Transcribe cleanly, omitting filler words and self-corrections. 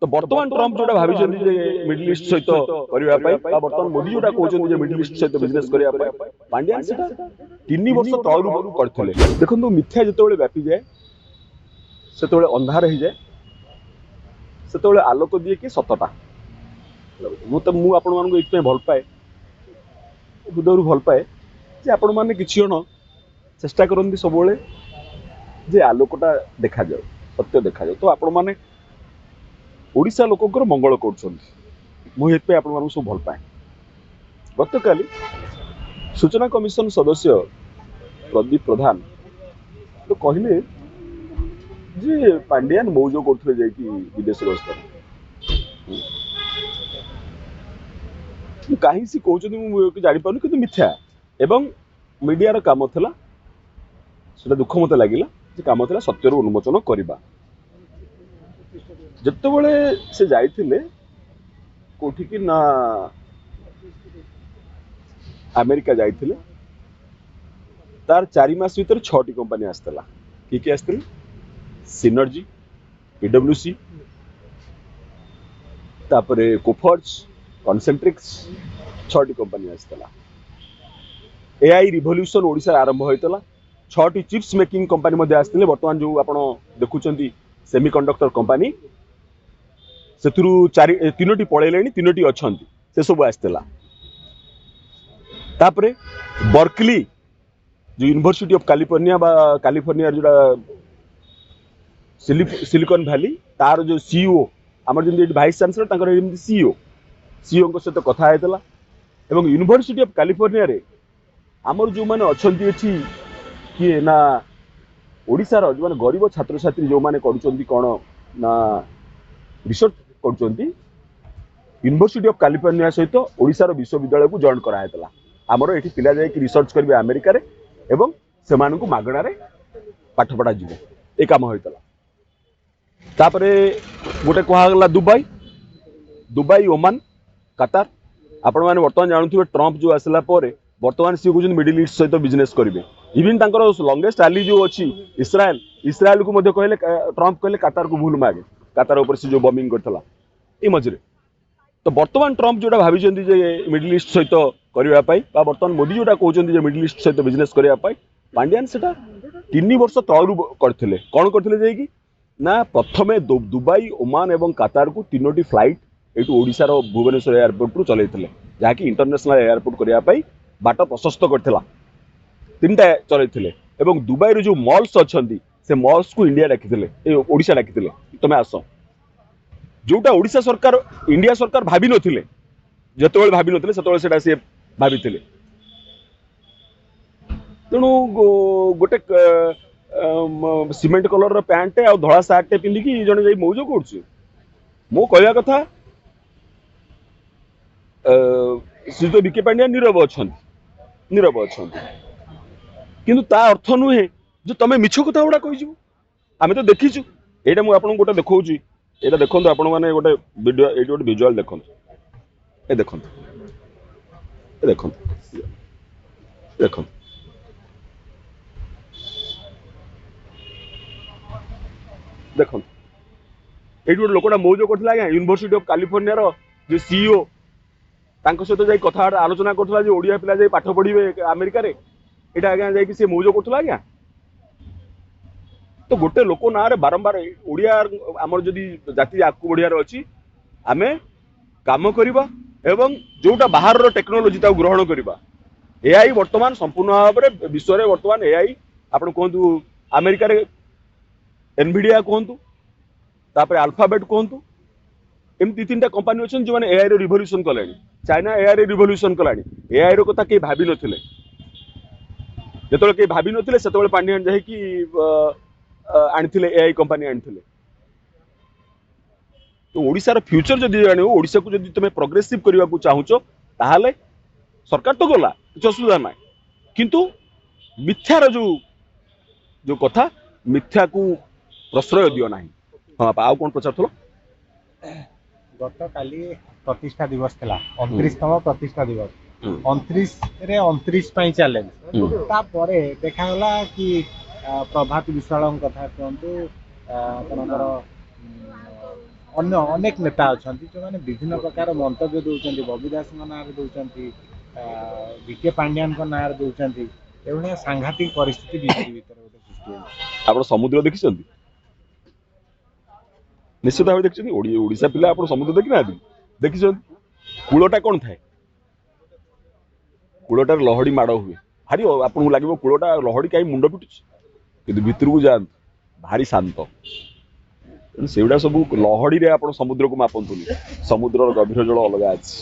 तो बर्तमान ट्रम्प जोटा भाभी मिडिल ईस्ट सहित करने बर्तमान मोदी जोटा कहते मिडिल ईस्ट सहित बिजनेस करने पांड्यान से 3 वर्ष तलू करते देखो मिथ्या जो व्यापी जाए से अंधार हो जाए से आलोक दिए कि सतटा मुझे भल पाए हृदय भल पाए जे आपण मैंने किसी जन चेष्टा करती सब जे आलोकटा देखा जाए सत्य देखा जाए तो आपण मैंने ओडिशा लोकंकर मंगल कर आपण सब भल पाए गत काली सूचना कमिशन सदस्य प्रदीप प्रधान तो कहले जे पांड्यान मौज करते जाकि विदेश गस्त कहीं सी कहते जापार कि मिथ्या एवं मीडिया काम था से दुख मत लगे काम था सत्यर उन्मोचन करवा जिते से जाइए कोठी की ना अमेरिका जाइए तार 4 मास भीतर 6टी कंपनी आसला कि आसते सिनर्जी पीडब्ल्यूसी तापरे कोफर्स कॉन्सेंट्रिक्स 6टी कंपनी आसला एआई रिवोल्यूशन ओडिशा आरंभ होता 6टी चिप्स मेकिंग कंपनी आसते बर्तमान जो आप देखुं सेमीकंडक्टर कंपनी से 3टी पलैले 3टी अच्छा से सब आसला तापरे बर्कली जो यूनिवर्सिटी ऑफ कैलिफोर्निया जोड़ा सिलिकॉन वैली तार जो सीईओ आमर जमी वाइस चांसलर सीईओ सहित कथा होता एवं यूनिवर्सिटी ऑफ कैलिफोर्निया रे आमर जो मैंने अच्छा किए ना ओडिशार जो मैंने गरीब छात्र छात्री जो मैंने कौन ना रिसर्च कर यूनिवर्सिटी ऑफ कैलिफोर्निया सहित ओडिशार विश्वविद्यालय को जॉइन कराइला आमर ये पिला जाए रिसर्च करेंगे अमेरिका रे एवं से मागणार पाठ पढ़ा जीव ये कम होता तापरे गोटे कहला दुबई ओमान कतार आपण मैंने बर्तमान जानते ट्रम्प जो आसला बर्तमान सी कहते मिडिल ईस्ट सहित बिजनेस करेंगे इवन लंगेस्ट आली जो अच्छी इस्राएल को कहले ट्रम्प कहले कतार को भूल मागे कतार ऊपर से जो बॉम्बिंग करता ये मझे तो बर्तमान ट्रम्प जोटा भाभी मिडिल ईस्ट सहित करने बर्तमान मोदी जोटा कहते मिडिल ईस्ट सहित बिजनेस करने पांड्यान से 3 वर्ष तलू करते कौन करते ना प्रथमे दुबई ओमान एवं कतार को 3टी फ्लाइट ये ओडिशार भुवनेश्वर एयरपोर्ट रू चलते जहाँकि इंटरनेशनल एयरपोर्ट करने बाट प्रशस्त करता 3टा चलते एवं दुबई जो मॉल्स अच्छा से मॉल्स को इंडिया डाकी ओडिशा डाकी तुम्हें आस जोटा ओडिशा सरकार इंडिया सरकार भाभी नथिले जतबेले भाभी नथिले सेतबेले सेटा से भाभी थिले तेणु गोटे सीमेंट कलर पैंट आ धला सार्ट पिंधिकी जड़े जाई मौज कर मो कहवा कथा श्रीजुत विके पांड्या नीरव अच्छा किंतु ता अर्थ नुहे जो तुम मिछ कथा गुड़ा कही आम तो देखीचु यहाँ मुझे आपको गोटे देखा यहाँ देखो आपण मैंने गोटे वीडियो ये गोटे विजुआल देखो ये देखो देखो देखो देखो ये गोटे लोकटा मौज करता आज्ञा यूनिवर्सिटी ऑफ कैलिफोर्निया जो सीईओ सहित जाई कथा आलोचना करता जो ओडिया पिला जाई पाठ पढ़े अमेरिका रे एटा आज्ञा जाई से मौज करता आज्ञा तो गोटे लोक ना रे बारंबार ओडिया आमर जदि जाति आगू बढ़ियार अच्छी आमे काम करवा एवं जोटा बाहर टेक्नोलोजी ग्रहण करवा एआई वर्तमान संपूर्ण भाव में विश्व में वर्तमान एआई आप कहतु अमेरिका रे एनविडिया कहतु तापर अल्फाबेट कहतु एमती 3टा कंपनी अच्छी जो मैंने एआई रिवोल्यूशन कले चाइना एआई रिवोल्यूशन कला एआई रो कथा कहीं भाभी नथिले जेतबेले कहीं भाभी नथिले सेतबेले पांड्यान जाई आनी एआई कंपनी आनी तो ओडिशार फ्यूचर जदि जान ओडिशा को जदि तुम प्रोग्रेसिव करने को चाहूच ताहले सरकार तो गला कुछ असुविधा ना किंतु मिथ्यार जो कथा मिथ्या को प्रश्रय दियो ना हाँ आउ कौन पचार गत काली प्रतिष्ठा दिवस थला 29तम प्रतिष्ठा दिवस 29 रे 29 पई चैलेंज ता परे देखा होला कि प्रभात विश्वाल कथा कहतु आपनकर अन्य अनेक नेता अच्छा जो मैंने विभिन्न प्रकार मंतव्य दौरान बबी दास ना दौरान विके पांड्यान ना दौरान एभलिया सांघातिक परिस्थिति बीजेपी भीतर गोटे सृष्टि होइछि। ଆପଣ ସମୁଦ୍ର ଦେଖିଛନ୍ତି? ନିଶ୍ଚିତ ଭାବେ ଦେଖିଛନ୍ତି। ଓଡ଼ିଶା ପିଲା ଆପଣ ସମୁଦ୍ର ଦେଖିନାହାନ୍ତି? ଦେଖିଛନ୍ତି। କୂଳଟା କ'ଣ ଥାଏ? କୂଳଟାରେ ଲହଡ଼ି ମାଡ଼ ହୁଏ। ଭାରି ଆପଣଙ୍କୁ ଲାଗିବ କୂଳଟା ଲହଡ଼ି କାହିଁ ମୁଣ୍ଡ ପିଟୁଛି, କିନ୍ତୁ ଭିତରକୁ ଯାଆନ୍ତୁ ଭାରି ଶାନ୍ତ। ତେଣୁ ସେଗୁଡ଼ା ସବୁ ଲହଡ଼ିରେ ଆପଣ ସମୁଦ୍ରକୁ ମାପନ୍ତୁନି। ସମୁଦ୍ରର ଗଭୀର ଜଳ ଅଲଗା ଅଛି।